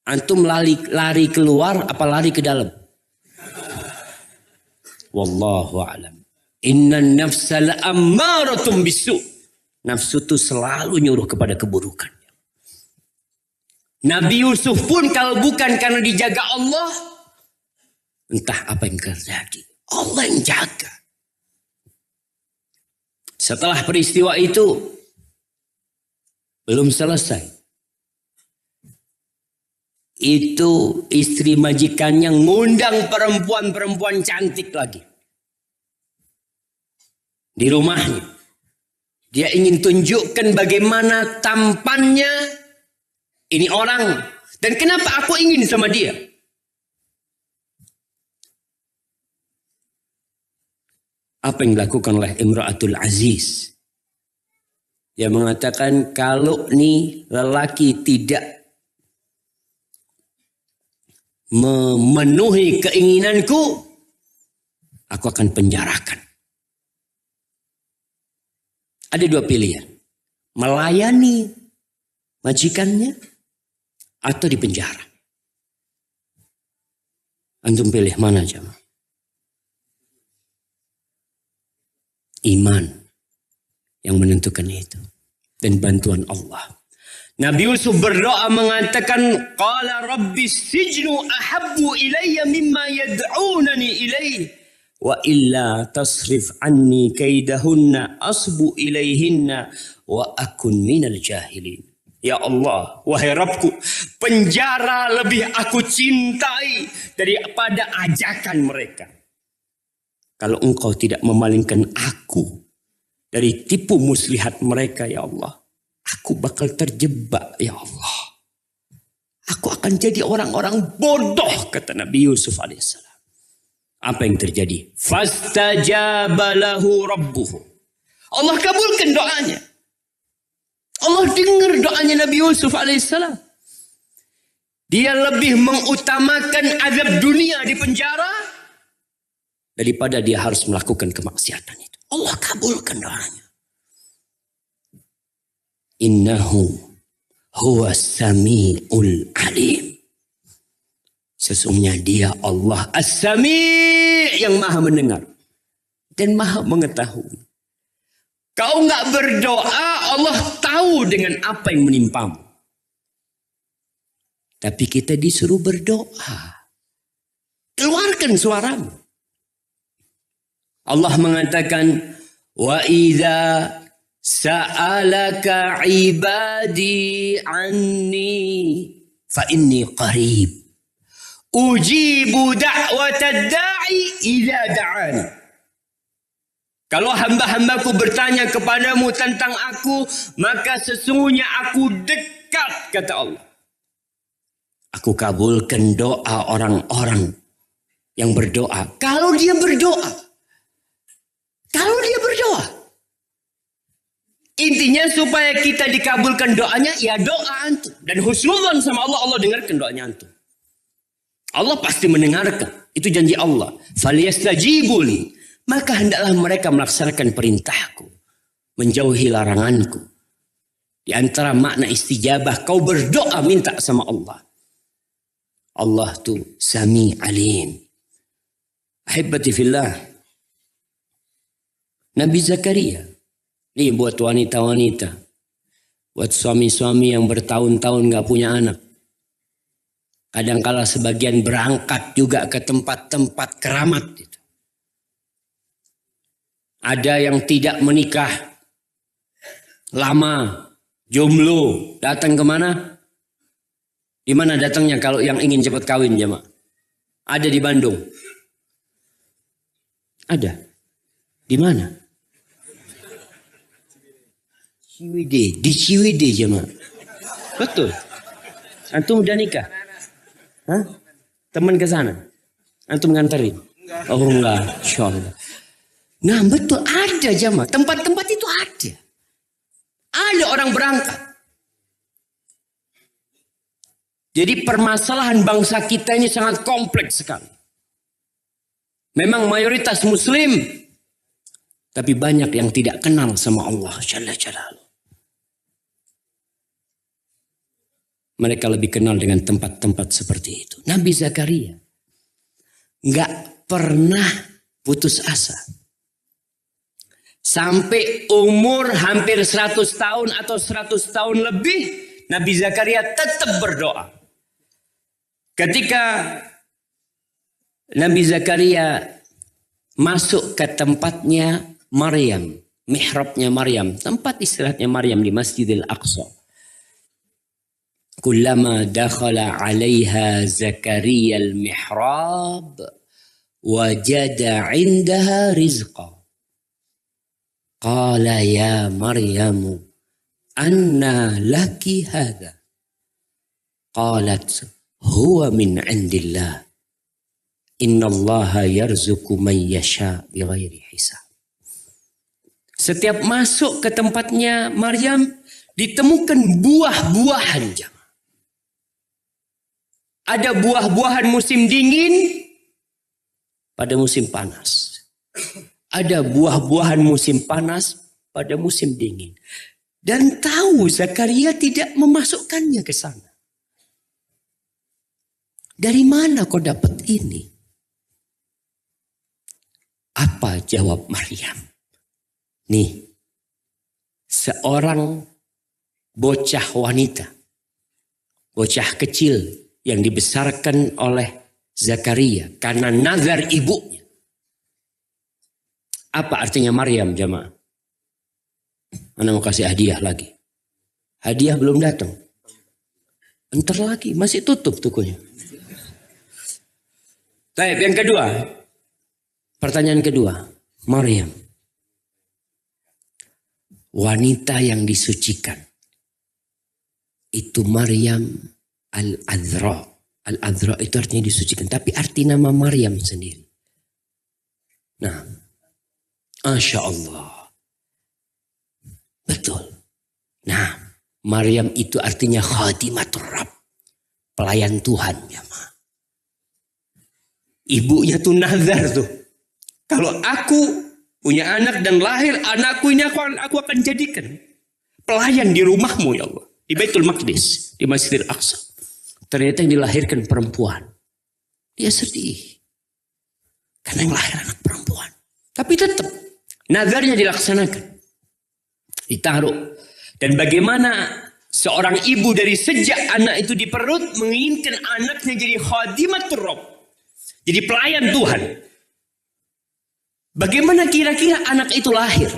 Antum lari keluar apa lari ke dalam? Wallahu a'lam. Innan nafsa la'ammaratum bisu. Nafsu itu selalu nyuruh kepada keburukan. Nabi Yusuf pun kalau bukan karena dijaga Allah, entah apa yang terjadi. Allah yang jaga. Setelah peristiwa itu belum selesai. Itu istri majikannya ngundang perempuan-perempuan cantik lagi. Di rumahnya. Dia ingin tunjukkan bagaimana tampannya ini orang. Dan kenapa aku ingin sama dia. Apa yang dilakukan oleh Imra'atul Aziz. Dia mengatakan kalau nih lelaki tidak memenuhi keinginanku, aku akan penjarakan. Ada dua pilihan. Melayani majikannya atau dipenjara. Antum pilih mana jemaah? Iman yang menentukan itu. Dan bantuan Allah. Nabi Yusuf berdoa mengatakan, Qala rabbi sijnu ahabbu ilayya mimma yad'unani ilayh. Wa illa tasrif anni kaidahunna asbu ilayhinna wa akun minal jahilin. Ya Allah, wahai Rabbku, penjara lebih aku cintai daripada ajakan mereka. Kalau engkau tidak memalingkan aku dari tipu muslihat mereka, ya Allah, aku bakal terjebak, ya Allah. Aku akan jadi orang-orang bodoh, kata Nabi Yusuf alaihissalam. Apa yang terjadi? Fastajaba lahu rabbuhu. Allah kabulkan doanya. Allah dengar doanya Nabi Yusuf alaihissalam. Dia lebih mengutamakan azab dunia di penjara daripada dia harus melakukan kemaksiatan itu. Allah kabulkan doanya. Innahu huwa sami'ul alim. Sesungguhnya dia Allah as-sami' yang maha mendengar. Dan maha mengetahui. Kau enggak berdoa, Allah tahu dengan apa yang menimpamu. Tapi kita disuruh berdoa. Keluarkan suaramu. Allah mengatakan, Wa idza sa'alaka ibadi anni fa inni qarib. Ujibu da'watad da'i idza da'ani. Kalau hamba-hambaku bertanya kepadamu tentang aku, maka sesungguhnya aku dekat, kata Allah. Aku kabulkan doa orang-orang yang berdoa. Kalau dia berdoa. Intinya supaya kita dikabulkan doanya, ya doa antum. Dan husnudzon sama Allah, Allah dengarkan doanya antum. Allah pasti mendengarkan. Itu janji Allah. Falyastajibuli. Maka hendaklah mereka melaksanakan perintahku. Menjauhi laranganku. Di antara makna istijabah, kau berdoa minta sama Allah. Allah tu Sami Alim. Ahibati fillah. Nabi Zakaria. Ini buat wanita-wanita. Buat suami-suami yang bertahun-tahun gak punya anak. Kadangkala sebagian berangkat juga ke tempat-tempat keramat. Ada yang tidak menikah. Lama. Jomblo. Datang kemana? Di mana datangnya kalau yang ingin cepat kawin jemaah? Ada di Bandung. Ada. Di mana? Ciwidey. Di Ciwidey jemaah. Betul. Antum udah nikah? Hah? Teman ke sana? Antum nganterin? Oh enggak. Insyaallah. Nah betul ada jemaah. Tempat-tempat itu ada. Ada orang berangkat. Jadi permasalahan bangsa kita ini sangat kompleks sekali. Memang mayoritas muslim. Tapi banyak yang tidak kenal sama Allah Jalla Jalaluh. Mereka lebih kenal dengan tempat-tempat seperti itu. Nabi Zakaria nggak pernah putus asa. Sampai umur hampir 100 tahun atau 100 tahun lebih, Nabi Zakaria tetap berdoa. Ketika Nabi Zakaria masuk ke tempatnya Maryam, mihrabnya Maryam, tempat istirahatnya Maryam di Masjidil Aqsa. Kullama dakhala 'alaiha Zakaria al-mihrab wajada 'indaha rizqa. Qala ya Maryamu anna laki hadha. Qalat huwa min 'indillah. Innallaha yarzuqu man yasha bighairi hisab. Setiap masuk ke tempatnya Maryam ditemukan buah-buahan. Ada buah-buahan musim dingin pada musim panas. Ada buah-buahan musim panas pada musim dingin. Dan tahu Zakaria tidak memasukkannya ke sana. Dari mana kau dapat ini? Apa jawab Maryam? Nih, seorang bocah wanita, bocah kecil yang dibesarkan oleh Zakaria karena nazar ibunya. Apa artinya Maryam jamaah? Mana mau kasih hadiah lagi? Hadiah belum datang. Entar lagi, masih tutup tokonya. Baik, yang kedua. Pertanyaan kedua. Maryam. Wanita yang disucikan. Itu Maryam Al-Adhra. Al-Adhra itu artinya disucikan. Tapi arti nama Maryam sendiri. Nah. Masya Allah. Betul. Nah. Maryam itu artinya khadimatur Rabb. Pelayan Tuhan. Ya, ibunya tuh nazar tuh. Kalau aku punya anak dan lahir anakku ini aku akan jadikan pelayan di rumahmu ya Allah. Di Baitul Maqdis. Di Masjidil Aqsa. Ternyata yang dilahirkan perempuan. Dia sedih. Karena yang lahir anak perempuan. Tapi tetap. Nazarnya dilaksanakan. Ditaruh. Dan bagaimana seorang ibu dari sejak anak itu di perut menginginkan anaknya jadi khadimatur Rabb. Jadi pelayan Tuhan. Bagaimana kira-kira anak itu lahir?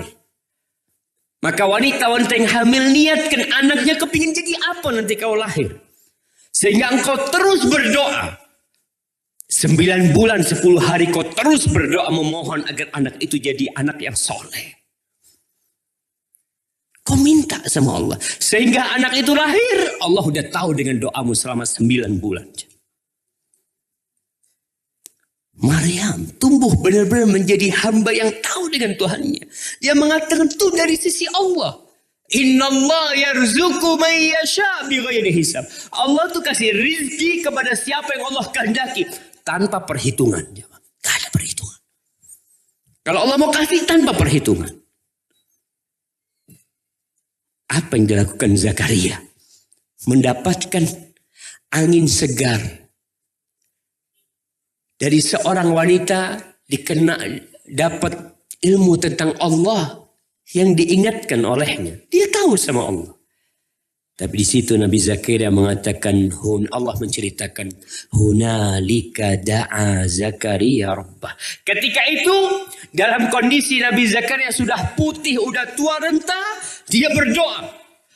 Maka wanita-wanita yang hamil niatkan anaknya kepingin jadi apa nanti kau lahir. Sehingga engkau terus berdoa. 9 bulan 10 hari kau terus berdoa memohon agar anak itu jadi anak yang soleh. Kau minta sama Allah. Sehingga anak itu lahir. Allah udah tahu dengan doamu selama 9 bulan. Maryam tumbuh benar-benar menjadi hamba yang tahu dengan Tuhannya. Dia mengatakan itu dari sisi Allah. Innallaha yarzuqu man yasha bighairi hisab. Allah tuh kasih rizki kepada siapa yang Allah kehendaki tanpa perhitungan. Gak ada perhitungan. Kalau Allah mau kasih tanpa perhitungan. Apa yang dilakukan Zakaria? Mendapatkan angin segar dari seorang wanita, dapat ilmu tentang Allah yang diingatkan olehnya. Dia tahu sama Allah. Tapi di situ Nabi Zakaria mengatakan, Allah menceritakan, hunalika da'a Zakaria rabbah. Ketika itu dalam kondisi Nabi Zakaria sudah putih, udah tua renta, dia berdoa.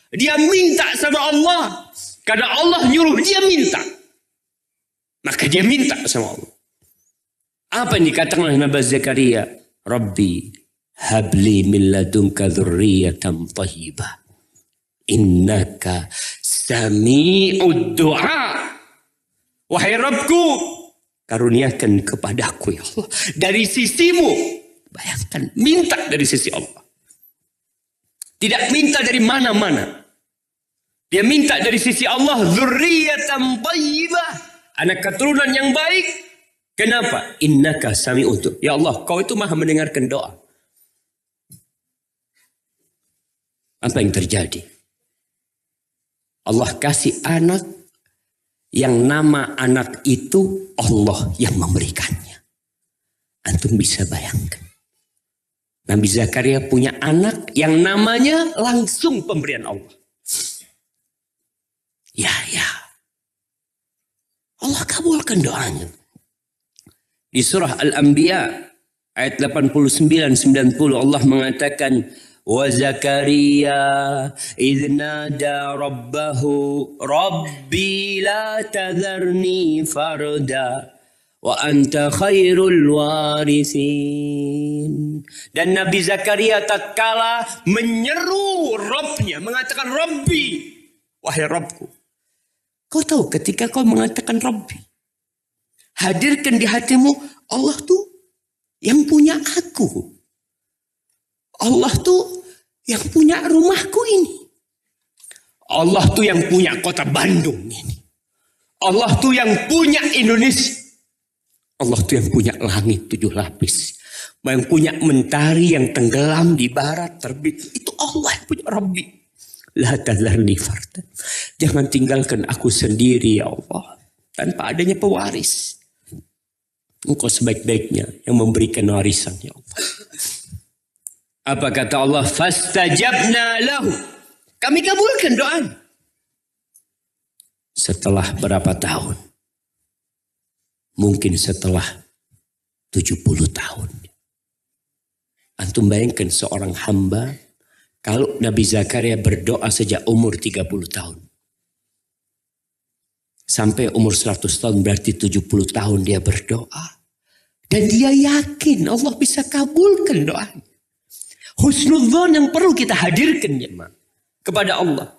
Dia minta sama Allah. Karena Allah nyuruh dia minta. Maka dia minta sama Allah. Apa yang dikatakan oleh Nabi Zakaria? Rabbi habli min ladunka dzurriyyatan thayyibah. Innaka sami'ud du'a. Wahai Rabbku, karuniakan kepadaku ya Allah dari sisimu. Bayangkan, minta dari sisi Allah. Tidak minta dari mana-mana. Dia minta dari sisi Allah, dzurriyyatan thayyibah, anak keturunan yang baik. Kenapa? Innaka sami'ud du'a. Ya Allah, kau itu maha mendengarkan doa. Apa yang terjadi? Allah kasih anak yang nama anak itu Allah yang memberikannya. Antum bisa bayangkan. Nabi Zakaria punya anak yang namanya langsung pemberian Allah. Ya. Allah kabulkan doanya. Di surah Al-Anbiya ayat 89-90 Allah mengatakan, wa Zakaria idh nada rabbahu rabbi la tadharni farda wa anta khairul warithin. Dan Nabi Zakaria tatkala menyeru Rabbnya, mengatakan Rabbi, wahai Rabbku. Kau tahu ketika kau mengatakan Rabbi, hadirkan di hatimu Allah tuh yang punya aku. Allah tuh yang punya rumahku ini. Allah tuh yang punya kota Bandung ini. Allah tuh yang punya Indonesia. Allah tuh yang punya langit 7 lapis. Yang punya mentari yang tenggelam di barat terbit. Itu Allah yang punya Rabbi. La tadharni fardan. Jangan tinggalkan aku sendiri ya Allah. Tanpa adanya pewaris. Engkau sebaik-baiknya yang memberikan warisan ya Allah. Apa kata Allah? Fastajabna lahu. Kami kabulkan doa. Setelah berapa tahun? Mungkin setelah 70 tahun. Antum bayangkan seorang hamba, kalau Nabi Zakaria berdoa sejak umur 30 tahun. Sampai umur 100 tahun berarti 70 tahun dia berdoa. Dan dia yakin Allah bisa kabulkan doanya. Husnudzon yang perlu kita hadirkan ya, kepada Allah.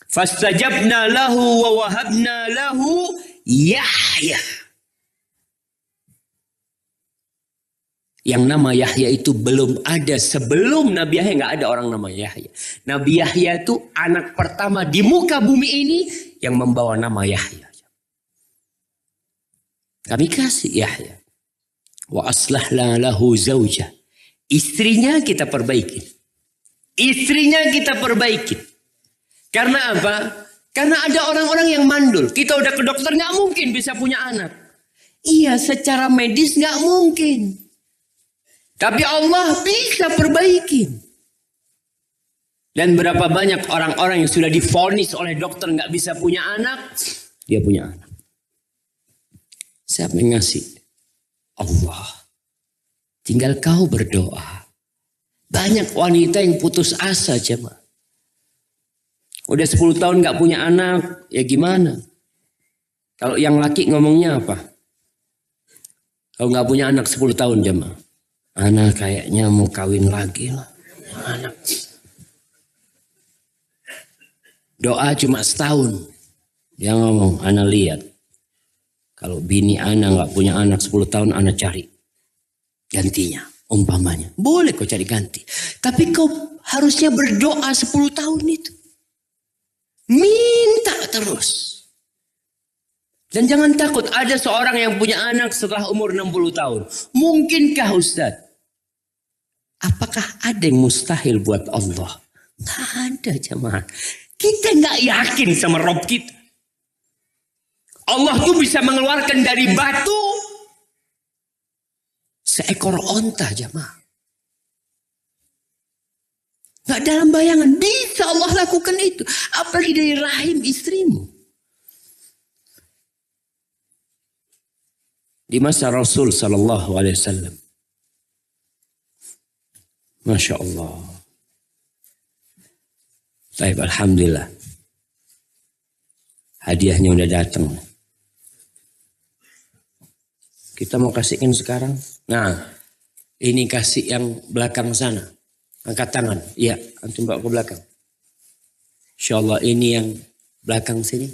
Fastajabna lahu wa wahabna lahu Yahya. Yang nama Yahya itu belum ada. Sebelum Nabi Yahya nggak ada orang nama Yahya. Nabi Yahya itu anak pertama di muka bumi ini yang membawa nama Yahya. Kami kasih Yahya. Wa aslahna lahu zawjah. Istrinya kita perbaiki. Istrinya kita perbaiki. Karena apa? Karena ada orang-orang yang mandul. Kita udah ke dokter nggak mungkin bisa punya anak. Iya, secara medis nggak mungkin. Tapi Allah bisa perbaiki. Dan berapa banyak orang-orang yang sudah divonis oleh dokter nggak bisa punya anak, dia punya anak. Siapa yang ngasih? Allah. Tinggal kau berdoa. Banyak wanita yang putus asa jemaah. Udah 10 tahun gak punya anak, ya gimana? Kalau yang laki ngomongnya apa? Kalau gak punya anak 10 tahun jemaah. Anak kayaknya mau kawin lagi lah. Anak. Doa cuma setahun. Dia ngomong, anak lihat. Kalau bini anak gak punya anak 10 tahun, anak cari gantinya. Umpamanya. Boleh kau cari ganti. Tapi kau harusnya berdoa 10 tahun itu. Minta terus. Dan jangan takut ada seorang yang punya anak setelah umur 60 tahun. Mungkinkah Ustaz? Apakah ada yang mustahil buat Allah? Nggak ada jemaah. Kita nggak yakin sama Rob kita. Allah tuh bisa mengeluarkan dari batu seekor onta jemaah. Nggak dalam bayangan. Bisa Allah lakukan itu. Apalagi dari rahim istrimu. Di masa Rasul sallallahu alaihi wasallam. Masya Allah. Baik, alhamdulillah. Hadiahnya udah datang. Kita mau kasihkan sekarang. Nah, ini kasih yang belakang sana. Angkat tangan. Iya, antum bawa ke belakang. Insyaallah ini yang belakang sini.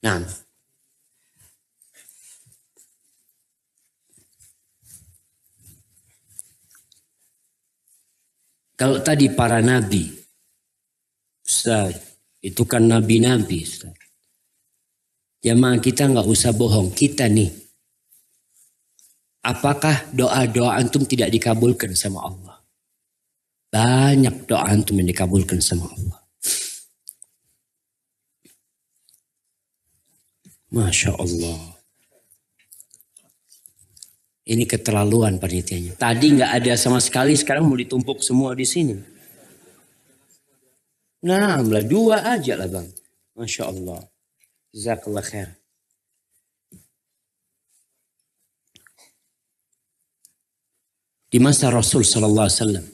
Nah. Kalau tadi para nabi, Ustaz, itu kan nabi-nabi, Ustaz. Jamaah kita nggak usah bohong, kita nih. Apakah doa-doa antum tidak dikabulkan sama Allah? Banyak doa antum yang dikabulkan sama Allah. Masya Allah. Ini keterlaluan panitianya. Tadi nggak ada sama sekali, sekarang mau ditumpuk semua di sini. Nah, lah 2 aja lah bang. Masya Allah. Jazakallah khair. Di masa Rasul Sallallahu Alaihi Wasallam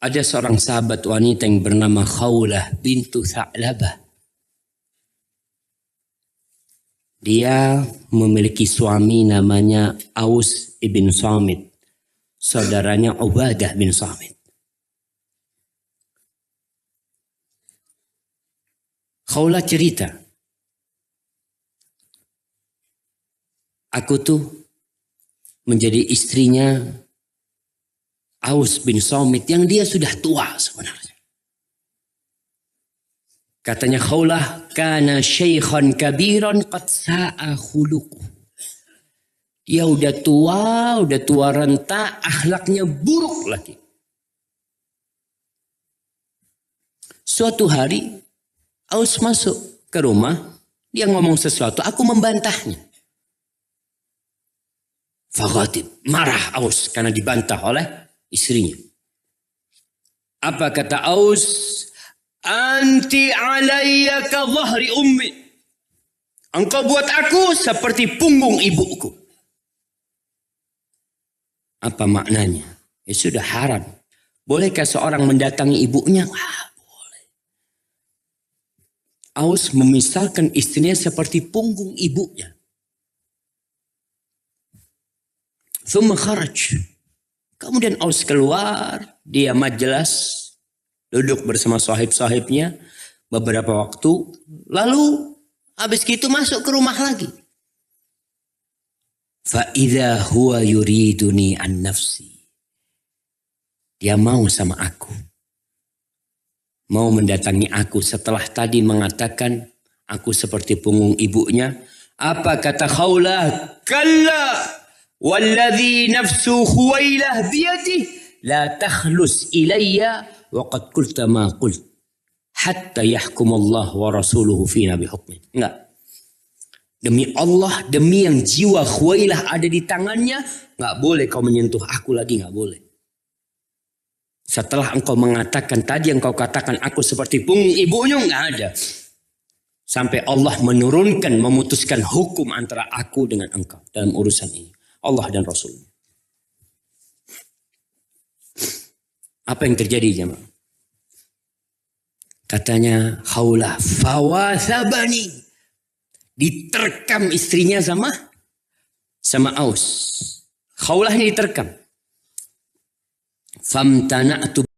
ada seorang sahabat wanita yang bernama Khawlah bintu Tha'labah. Dia memiliki suami namanya Aus ibn Samit. Saudaranya Ubadah bin Samit. Khawlah cerita. Aku tuh menjadi istrinya Aus bin Samit yang dia sudah tua sebenarnya. Katanya Khawlah, kana syaikhan kabiran qad sa'a khuluquh. Dia udah tua renta, akhlaknya buruk lagi. Suatu hari Aus masuk ke rumah, dia ngomong sesuatu, aku membantahnya. Faghatib, marah Aus karena dibantah oleh istrinya. Apa kata Aus? Anti alayya ka dhahri ummi. Engkau buat aku seperti punggung ibuku. Apa maknanya? Ya sudah haram. Bolehkah seorang mendatangi ibunya? Boleh. Aus memisalkan istrinya seperti punggung ibunya. Thumma kharaj. Kemudian Aus keluar, dia majelis, duduk bersama sahib-sahibnya beberapa waktu. Lalu habis gitu masuk ke rumah lagi. Fa'idha huwa yuriduni an nafsi. Dia mau sama aku. Mau mendatangi aku setelah tadi mengatakan aku seperti punggung ibunya. Apa kata Khawlah? Kalla. Walladhi nafsu Khuwailah biyadih. La takhlus ilayya. Waqad qulta ma qult hatta yahkum Allah wa rasuluhu fina bihukmin. Enggak. Demi Allah, demi yang jiwa Khuwailah ada di tangannya, enggak boleh kau menyentuh aku lagi, enggak boleh. Setelah engkau mengatakan tadi, engkau katakan aku seperti punggung ibunya, enggak ada. Sampai Allah menurunkan, memutuskan hukum antara aku dengan engkau dalam urusan ini. Allah dan Rasulnya. Apa yang terjadi jemaah? Katanya Khawlah, fawasabani, diterkam istrinya sama Aus. Khawlah ini diterkam. Famtana'tu